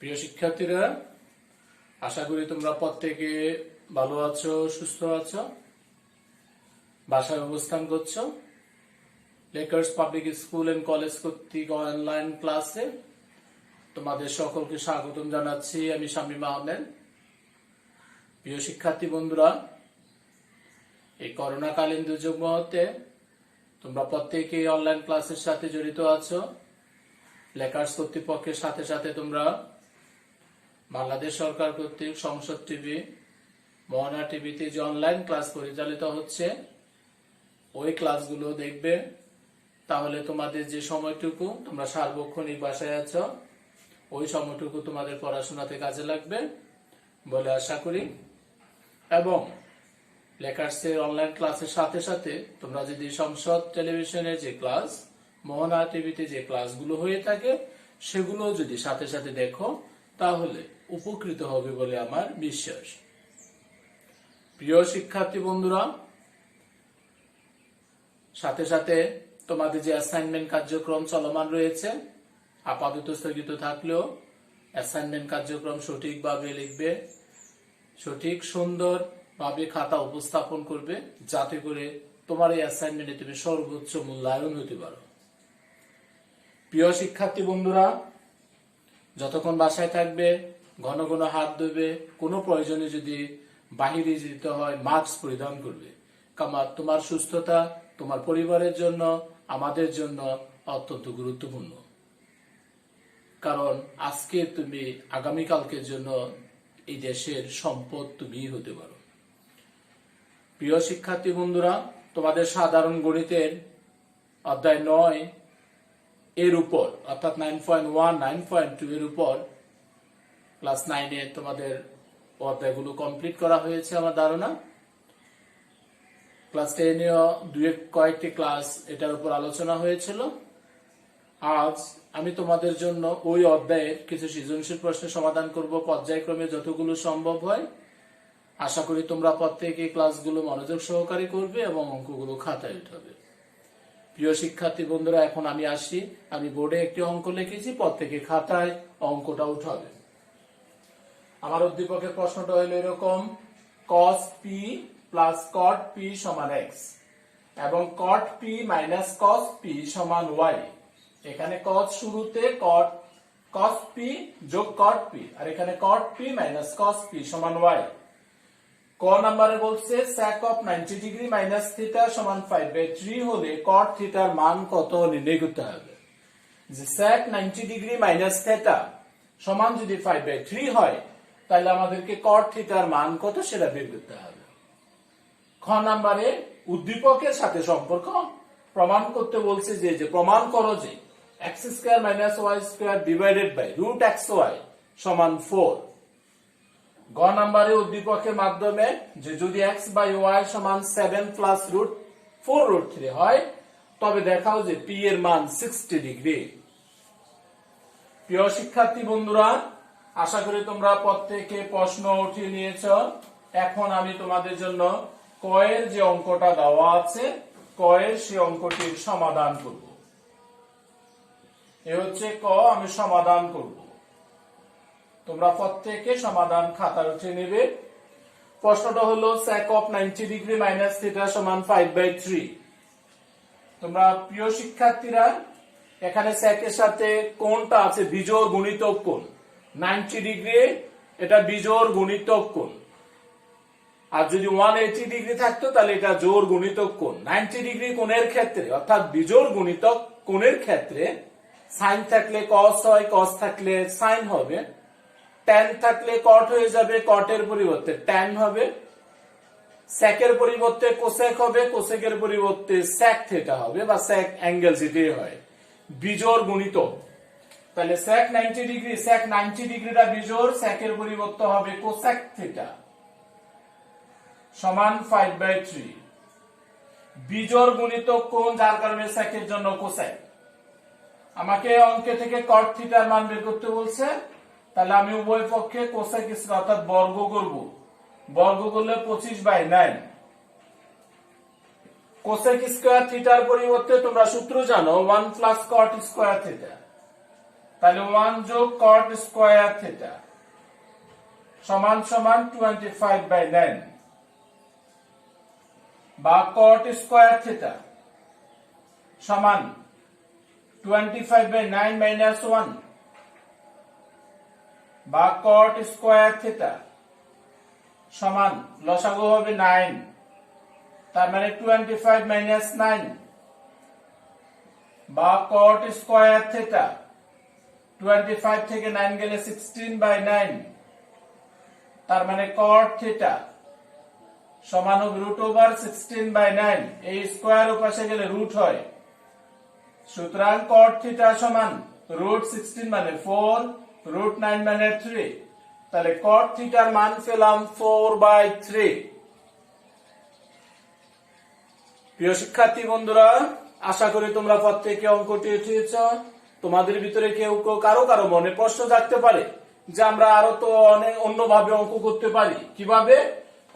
প্রিয় শিক্ষার্থীরা, আশা করি তোমরা প্রত্যেকে ভালো আছো, সুস্থ আছো, বাসায় অবস্থান করছো। Lakers public school and college কর্তৃক অনলাইন ক্লাসে তোমাদের সকলকে স্বাগতম জানাচ্ছি। আমি শামীম আহমেদ। প্রিয় শিক্ষার্থী বন্ধুরা, এই করোনাকালীন দুর্যোগ মুহূর্তে তোমরা প্রত্যেকে অনলাইন ক্লাসের সাথে জড়িত আছো। লেকার্স কর্তৃপক্ষের সাথে সাথে তোমরা বাংলাদেশ সরকার কর্তৃক সংসদ টিভি, মোহনা টিভিতে যে অনলাইন ক্লাস পরিচালিত হচ্ছে ওই ক্লাসগুলো দেখবে। তাহলে তোমাদের যে সময়টুকু তোমরা সার্বক্ষণিক বাসায় আছো ওই সময়টুকু তোমাদের পড়াশোনাতে কাজে লাগবে বলে আশা করি। এবং লেকার্সের অনলাইন ক্লাসের সাথে সাথে তোমরা যদি সংসদ টেলিভিশনের যে ক্লাস, মোহনা টিভিতে যে ক্লাসগুলো হয়ে থাকে সেগুলো যদি সাথে সাথে দেখো তাহলে উপকৃত হবে বলে আমার বিশ্বাস। প্রিয় শিক্ষার্থী বন্ধুরা, সাথে সাথে তোমাদের যে অ্যাসাইনমেন্ট কার্যক্রম চলমান রয়েছে আপাতত স্থগিত থাকলেও অ্যাসাইনমেন্ট কার্যক্রম সঠিকভাবে লিখবে, সঠিক সুন্দর ভাবে খাতা উপস্থাপন করবে, যাতে করে তোমার এই অ্যাসাইনমেন্টে তুমি সর্বোচ্চ মূল্যায়ন হতে পারো। প্রিয় শিক্ষার্থী বন্ধুরা, যতক্ষণ বাসায় থাকবে ঘন ঘন হাত ধুবে, কোনো প্রয়োজনে যদি বাহিরে যেতে হয় মাস্ক পরিধান করবে। কারণ তোমার সুস্থতা তোমার পরিবারের জন্য, আমাদের জন্য অত্যন্ত গুরুত্বপূর্ণ। কারণ আজকে তুমি আগামীকালকের জন্য এই দেশের সম্পদ তুমিই হতে পারো। প্রিয় শিক্ষার্থী বন্ধুরা, তোমাদের সাধারণ গণিতের অধ্যায় 9 এর উপর অর্থাৎ 9.1, 9.2 এর উপর ক্লাস 9 তোমাদের অধ্যায়গুলো কমপ্লিট করা হয়েছে আমার ধারণা। ক্লাস 10-এও কয়েকটি ক্লাস এটার উপর আলোচনা হয়েছিল। আজ আমি তোমাদের জন্য ওই অধ্যায়ের কিছু সৃজনশীল প্রশ্নের সমাধান করব পর্যায়ক্রমে যতগুলো সম্ভব হয়। আশা করি তোমরা প্রত্যেকে ক্লাসগুলো মনোযোগ সহকারে করবে এবং অঙ্কগুলো খাতায় উঠাবে। প্রিয় শিক্ষার্থী বন্ধুরা, এখন আমি আসি। আমি বোর্ডে একটি অঙ্ক লিখেছি, প্রত্যেকে খাতায় অঙ্কটা উঠাবে। আমার উদ্দীপকের প্রশ্নটা হলো এরকম: cos p plus cot p সমান x এবং cot p minus cos p সমান y। এখানে cos শুরুতে cos p যোগ cot p, আর এখানে cot p minus cos p সমান y। ক নম্বরে বলছে sec of 90 degree minus theta সমান 5/3 হলে cot থিটার মান কত নির্ণয় করতে হবে। যে sec 90 ডিগ্রি মাইনাস থিটা সমান যদি 5/3 হয় তাহলে আমাদেরকে cot থিটার মান কত সেটা বের করতে হবে। খ নম্বরে উদ্দীপকের সাথে সম্পর্ক প্রমাণ করতে বলছে যে প্রমাণ করো যে x² - y² divided by √xy সমান 4। গ নম্বরে উদ্দীপকের মাধ্যমে যে যদি x/y সমান 7 প্লাস √4√3 হয় তবে দেখাও যে p এর মান 60 ডিগ্রি। প্রিয় শিক্ষার্থী বন্ধুরা, আশা করি তোমরা প্রত্যেকে প্রশ্ন উঠিয়ে নিয়েছ। এখন আমি তোমাদের জন্য ক এর যে অঙ্কটা দেওয়া আছে ক এর সেই অঙ্কটির সমাধান করব। এ হচ্ছে ক, আমি সমাধান করব। তোমরা প্রত্যেকে সমাধান খাতা উঠিয়ে নেবে। প্রশ্নটা হলো sec of 90 degree minus theta সমান 5/3। তোমরা প্রিয় শিক্ষার্থীরা, এখানে sec এর সাথে কোণটা আছে বিজোড় গুণিতক কোণ। 90 ডিগ্রি এটা বিজোড় গুণিতক কোণ, আর যদি 180 ডিগ্রি থাকতো তাহলে এটা জোড় গুণিতক কোণ। 90 ডিগ্রি কোণের ক্ষেত্রে অর্থাৎ বিজোড় গুণিতক কোণের ক্ষেত্রে sin থাকলে cos হয়, cos থাকলে sin হবে, tan থাকলে cot হয়ে যাবে, cot এর পরিবর্তে tan হবে, sec এর পরিবর্তে cosec হবে, cosec এর পরিবর্তে sec থিটা হবে বা sec অ্যাঙ্গেল যেটাই হয়, বিজোড় গুণিতক। তাহলে sec 90 ডিগ্রি, sec 90 ডিগ্রিটা বিজোড়, sec এর পরিবর্তে হবে cosec থিটা সমান 5/3। বিজোড় গুণিতক কোণ যার কারণে sec এর জন্য cosec। আমাকে অঙ্কে থেকে cot থিটার মান বের করতে বলছে, তাহলে আমি উভয় পক্ষে cosec অর্থাৎ বর্গ করব। বর্গ করলে 25/9। cosec স্কয়ার থিটার পরিবর্তে তোমরা সূত্র জানো 1 প্লাস cot স্কয়ার থিটা। তাহলে 1 যোগ cot স্কয়ার থিটা সমান সমান 25/9 বা cot স্কয়ার থিটা সমান 25/9 মাইনাস 1 বা cot স্কয়ার থিটা সমান লসাগু হবে 9, তার মানে 25 মাইনাস 9 বা cot স্কয়ার থিটা 25 থেকে 9 গেলে 16/9, তার মানে cot থিটা সমান হবে √16/9। এই স্কয়ার ওপাশে গেলে রুট হয়, সুতরাং cot থিটা সমান √16 মানে 4, √9 মানে 3, তাহলে cot থিটার মান পেলাম 4/3। প্রিয় শিক্ষার্থী বন্ধুরা, আশা করি তোমরা প্রত্যেকে অঙ্কটি উঠিয়েছ। তোমাদের ভিতরে কেউ কারো মনে প্রশ্ন জাগতে পারে যে আমরা আরো তো অনেক অন্যভাবে অঙ্ক করতে পারি। কিভাবে?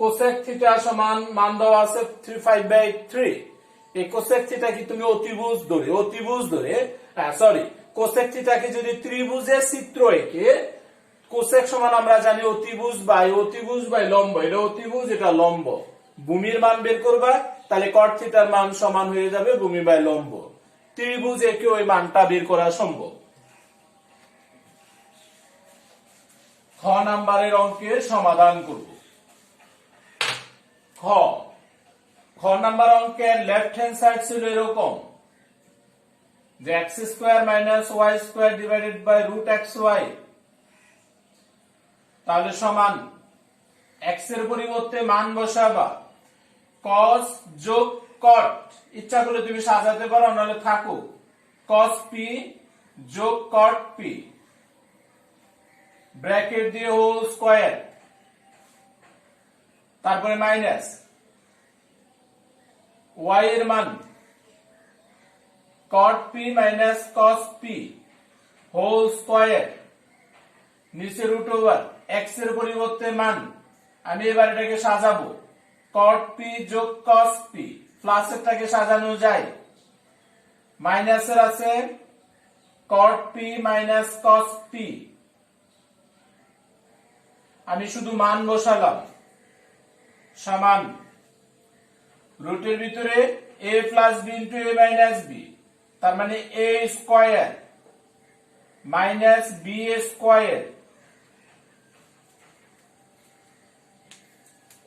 কোসেক থিটা সমান মান দেওয়া আছে 35/3। এই কোসেক থিটা কি তুমি অতিভুজ ধরে কোসেক থিটাকে যদি ত্রিভুজের চিত্র এঁকে, কোসেক সমান আমরা জানি অতিভুজ বাই লম্ব, এটা অতিভুজ এটা লম্ব, ভূমির মান বের করবা, তাহলে cot থিটার মান সমান হয়ে যাবে ভূমি বাই লম্ব। ত্রিভুজ এঁকে ওই মানটা বের করা সম্ভব। খ নাম্বারের অঙ্কের সমাধান করব। খ নাম্বার অঙ্কের লেফট হ্যান্ড সাইড ছিল এরকম যে x² - y² divided by √xy, তাহলে সমান x এর পরিবর্তে মান বসাবা cos যোগ cot, ইচ্ছা করলে তুমি সাজাতে পারো, নাহলে থাকো cos p যোগ cot p ব্র্যাকেট দিয়ে হোল স্কয়ার, তারপরে মাইনাস y এর মান cot p minus cos p whole square, নিচে √ x এর পরিবর্তে মান, আমি এবার এটাকে সাজাবো cot p যোগ cos p, প্লাসেরটাকে সাজানো যায়, মাইনাসের আছে cot p minus cos p, আমি শুধু মান বসালাম সমান রুটের ভিতরে a plus b into a minus b, তার মানে a square minus b square,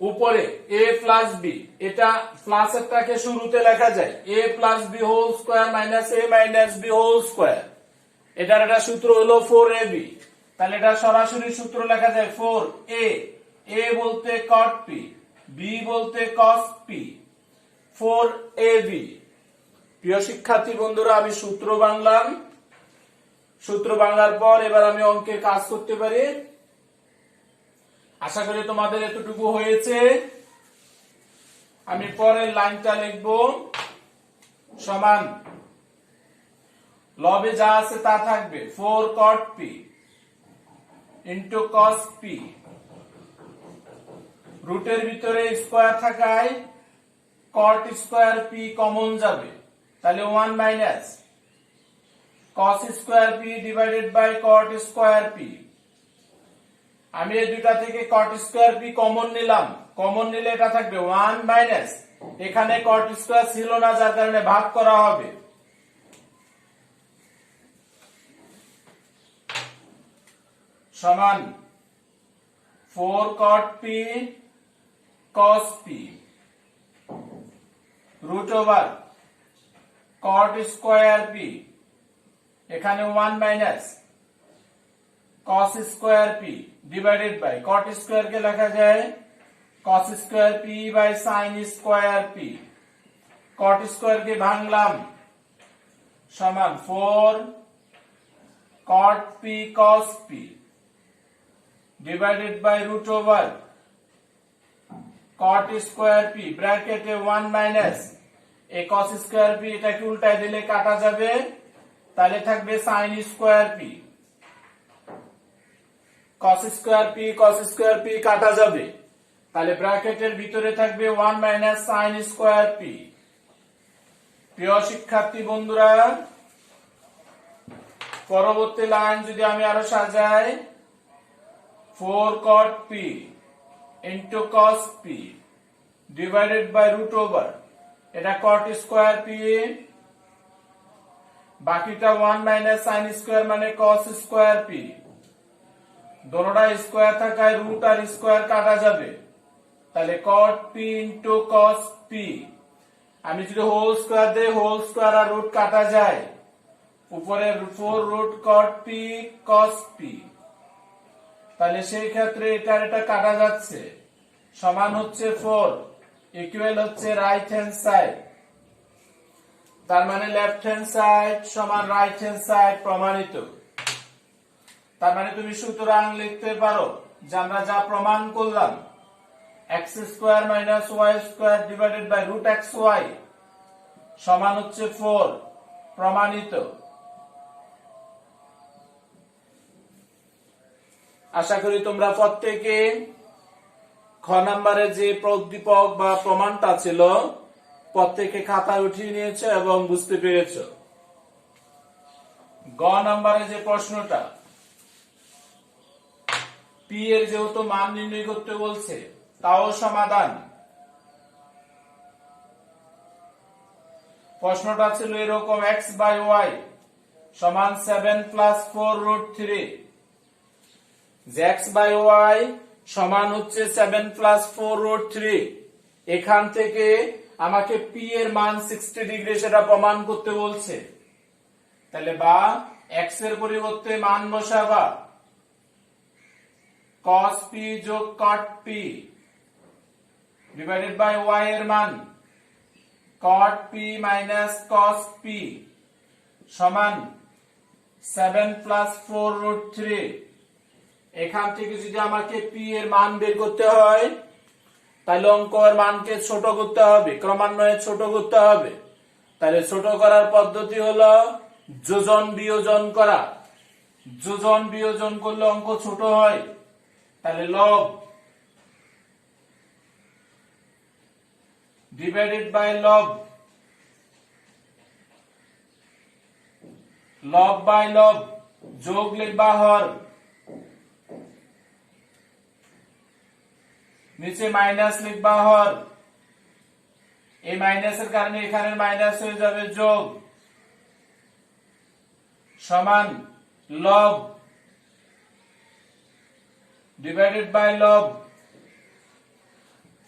উপরে a প্লাস b, এটা প্লাসেরটাকে শুরুতে লেখা যায় a plus b whole square minus a minus b whole square, এটার একটা সূত্র হলো 4ab, তাহলে এটা সরাসরি সূত্র লেখা যায় 4a, a বলতে cot p, b বলতে cos p, 4ab। প্রিয় শিক্ষার্থী বন্ধুরা, আমি সূত্র বাংলাম, সূত্র বাংলার পর এবার আমি অঙ্কের কাজ করতে পারি। আশা করি তোমাদের এতটুকু হয়েছে। আমি পরের লাইনটা লিখব সমান লবে যা আছে তা থাকবে 4 cot p into cos p, রুটের ভিতরে স্কয়ার থাকায় cot স্কয়ার p কমন যাবে, তাহলে 1 minus cos square p divided by cot square p, আমি এই দুটা থেকে cot স্কয়ার p কমন নিলাম, কমন নিলে এটা থাকবে 1 মাইনাস, এখানে cot স্কয়ার ছিল না যার কারণে ভাগ করা হবে, সমান 4 cot p cos p root over cot square p, এখানে 1 minus cos square p divided by cot square কে লেখা যায় cos square p by sin square p, cot square কে ভাঙলাম সমান 4 cot p cos p divided by root over cot square p ব্র্যাকেটে 1 minus এই cos square p, এটাকে উল্টায় দিলে কাটা যাবে, তাহলে থাকবে sin square p, cos square p কাটা যাবে, তাহলে ব্র্যাকেটের ভিতরে থাকবে 1 মাইনাস sin স্কয়ার p। প্রিয় শিক্ষার্থী বন্ধুরা, পরবর্তী লাইন যদি আমি আরো সাজাই, 4 cot p into cos p divided by root over, এটা cot স্কয়ার p, বাকিটা 1 মাইনাস sin স্কয়ার মানে cos স্কয়ার p, দোনোটা স্কয়ার থাকায় রুট আর স্কয়ার কাটা যাবে, তাহলে cot p into cos p, আমি যদি হোল স্কয়ার দেই হোল স্কয়ার আর রুট কাটা যায়, উপরে 4 root cot p cos p, তাহলে সেই ক্ষেত্রে এটা কাটা যাচ্ছে, সমান হচ্ছে 4, ইকুয়াল হচ্ছে রাইট হ্যান্ড সাইড, তার মানে লেফট হ্যান্ড সাইড সমান রাইট হ্যান্ড সাইড প্রমাণিত। তার মানে তুমি সুতরাং লিখতে পারো যে আমরা যা প্রমাণ করলাম, x square minus y square divided by root xy সমান হচ্ছে 4, প্রমাণিত। আশা করি তোমরা প্রত্যেকে খ নম্বরে যে প্রদীপক বা প্রমাণটা ছিল প্রত্যেকে খাতায় উঠিয়ে নিয়েছো এবং বুঝতে পেরেছো। গ নম্বরে যে প্রশ্নটা, পি এর যেহেতু মান নির্ণয় করতে বলছে, তাও সমাধান। প্রশ্নটা ছিল এরকম, x বাই ওয়াই সমান 7 প্লাস 4 রুট 3, যে x বাই ওয়াই সমান হচ্ছে 7 প্লাস 4 রুট 3, এখান থেকে আমাকে p এর মান 60 ডিগ্রি সেটা প্রমাণ করতে বলছে, তাহলে বা x এর পরিবর্তে মান বসাবা, cos p যোগ cot p divided by y এর মান cot p minus cos p সমান 7 প্লাস 4 রুট 3। এখান থেকে যদি আমাকে p এর মান বের করতে হয়, তাহলে অঙ্কের মানকে ছোট করতে হবে, ক্রমান্বয়ে ছোট করতে হবে। তাহলে ছোট করার পদ্ধতি হলো যোজন বিয়োজন করা, যোজন বিয়োজন করলে অঙ্ক ছোট হয়। তাহলে লব ডিভাইডেড বাই লব, লব বাই লব, যোগ লিখবা হর, নিচে মাইনাস লিখবা হর, এই মাইনাসের কারণে এখানে মাইনাস হয়ে যাবে যোগ, সমান লব ডিভাইডেড বাই লব,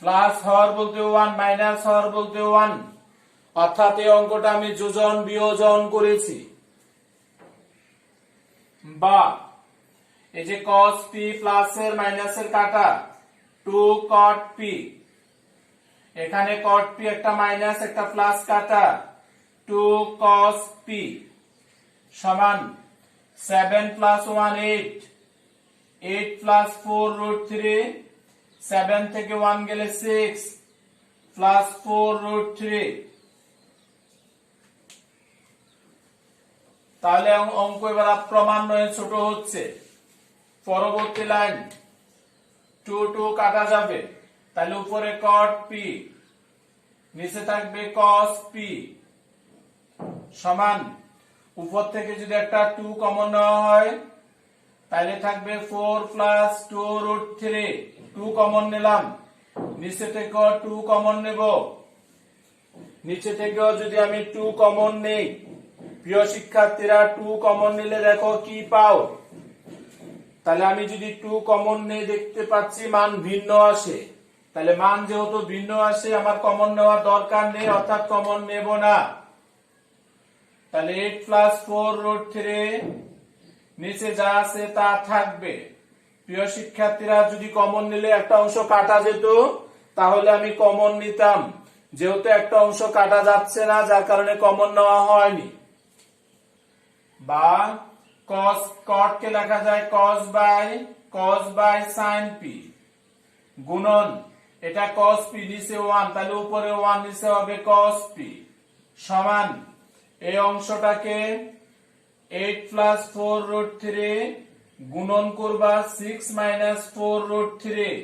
প্লাস হর বলতে 1 মাইনাস হর বলতে 1, অর্থাৎ এই অঙ্কটা আমি যোজন বিয়োজন করেছি। বা এই যে cos p প্লাস এর মাইনাসের কাটা 2 cot p, এখানে cot p একটা মাইনাস একটা প্লাস কাটা 2 cos p সমান 7 প্লাস 1 8, 8 প্লাস 4 রুট 3, 7 থেকে 1 গেলে 6 প্লাস 4 রুট 3। তাহলে অঙ্ক এবার ক্রমান্বয়ে ছোট হচ্ছে। পরবর্তী লাইন 2 2 কাটা যাবে, তাহলে উপরে cot p নিচে থাকবে cos p সমান, উপর থেকে যদি একটা 2 কমন নেওয়া হয় তাহলে থাকবে 4 প্লাস 2 রুট 3, 2 কমন নিলাম, নিচে থেকে 2 কমন নেব, নিচে থেকেও যদি আমি 2 কমন নেই, প্রিয় শিক্ষার্থীরা 2 কমন নিলে দেখো কি পাও, তাহলে আমি যদি 2 কমন নেই দেখতে পাচ্ছি মান ভিন্ন আসে, তাহলে মান যেহেতু ভিন্ন আসে আমার কমন নেওয়ার দরকার নেই, অর্থাৎ কমন নেব না। তাহলে 8 প্লাস 4 রুট 3, নিচে যা আছে তা থাকবে। প্রিয় শিক্ষার্থীরা যদি কমন নিলে একটা অংশ কাটা যেত, তাহলে আমি কমন নিতাম, যেহেতু একটা অংশ কাটা যাচ্ছে না যার কারণে কমন নেওয়া হয়নি। বা cos cot কে লেখা যায় cos বাই sin p গুণন, এটা cos p নিচে 1, তাহলে উপরে 1 নিচে হবে cos p সমান, এই অংশটাকে 8 প্লাস 4 রুট 3 গুণন করবা 6 মাইনাস 4 রুট 3,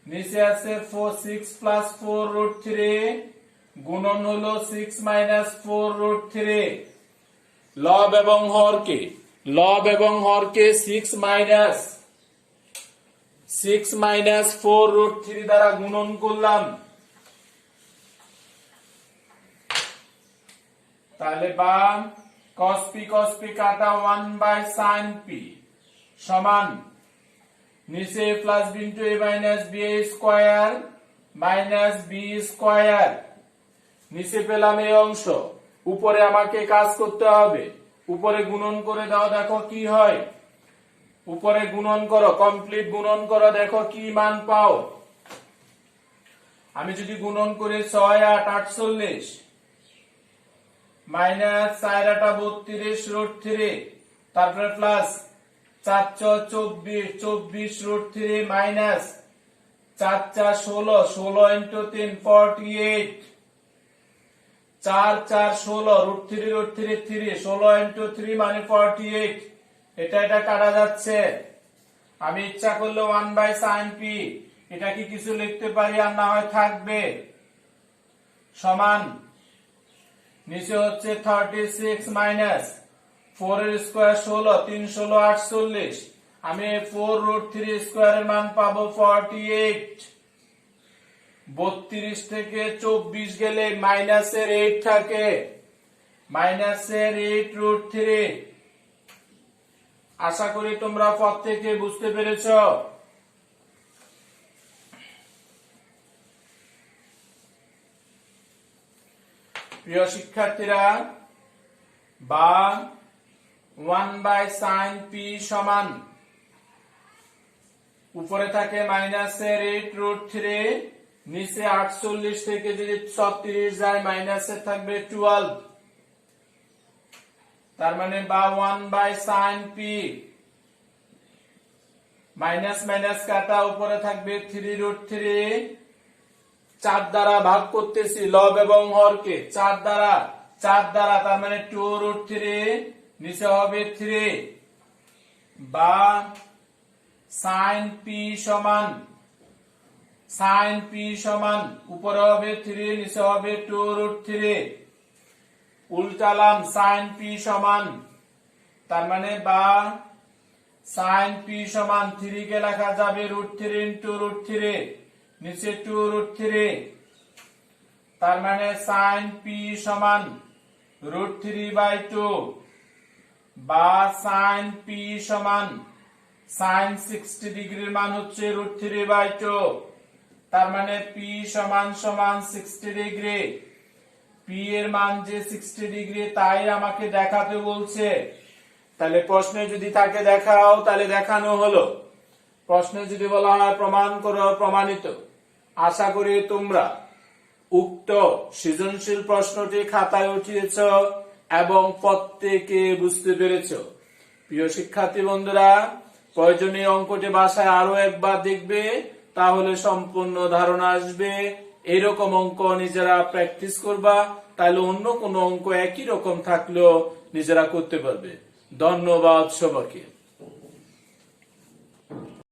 নিচে আছে 6 প্লাস 4 রুট 3 গুণন হলো 6 মাইনাস 4 রুট 3, লব এবং হরকে, লব এবং হরকে 6 মাইনাস 4√3 দ্বারা গুণন করলাম, তাহলে বা cos p কাটা 1/sin p সমান নিচে plus b into a minus b square minus b square, নিচে পেলাম এই অংশ, উপরে আমাকে কাজ করতে হবে, উপরে গুণন করে দাও, দেখো কি হয়, উপরে গুণন করো, কমপ্লিট গুণন করো, দেখো কি মান পাও। আমি যদি গুণন করি 6 8 48 মাইনাস 4 8 32√3, তারপরে প্লাস 4 4 24 24√3 মাইনাস 4 4 16 16 ইন্টু 3 48 4 4 16√3 3 16 ইন্টু 3 মানে 48, এটা কাটা যাচ্ছে। আমি ইচ্ছা করলে 1/sin p এটা কি কিছু লিখতে পারি, আর না হয় থাকবে, সমান নিচে হচ্ছে 36 মাইনাস 4 এর স্কয়ার 16 3 16 48, আমি 4√3 স্কয়ারের মান পাবো 48। 32 থেকে 24 গেলে মাইনাসের 8 থাকে, মাইনাসের 8√3। আশা করি তোমরা পদ থেকে বুঝতে পেরেছ। প্রিয় শিক্ষার্থীরা, বা 1/sin p সমান উপরে থাকে মাইনাসের 8√3, নিচে 48 থেকে যদি 36 যায় মাইনাসের থাকবে 12, তার মানে বা 1/sin p মাইনাস মাইনাস কাটা, উপরে থাকবে 3√3, 4 দ্বারা ভাগ করতেছি লব এবং হরকে, 4 দ্বারা তার মানে 2√3, নিচে হবে 3, বা sin p সমান উপরে হবে 3 নিচে হবে 2√3, উল্টালাম sin p সমান, তার মানে বা sin p সমান 3 কে লেখা যাবে √3 ইন্টু √3 নিচে 2√3, তার মানে sin p সমান √3/2, বা sin p সমান sin 60 ডিগ্রির মান হচ্ছে √3/2, তার মানে p সমান 60 ডিগ্রি। p এর মান যে 60 ডিগ্রি তাই আমাকে দেখাতে বলছে, তাহলে প্রশ্নে যদি তাকে দেখাও তাহলে দেখানো হলো, প্রশ্নে যদি বলা হয় প্রমাণ করো, প্রমাণিত। আশা করি তোমরা উক্ত সৃজনশীল প্রশ্নটি খাতায় উঠিয়েছ এবং প্রত্যেকে বুঝতে পেরেছ। প্রিয় শিক্ষার্থী বন্ধুরা, প্রয়োজনীয় অঙ্কটি বাসায় আরো একবার দেখবে, তাহলে সম্পূর্ণ ধারণা আসবে। এইরকম অঙ্ক নিজেরা প্র্যাকটিস করবা, তাহলে অন্য কোনো অঙ্ক একই রকম থাকলেও নিজেরা করতে পারবে। ধন্যবাদ সবাইকে।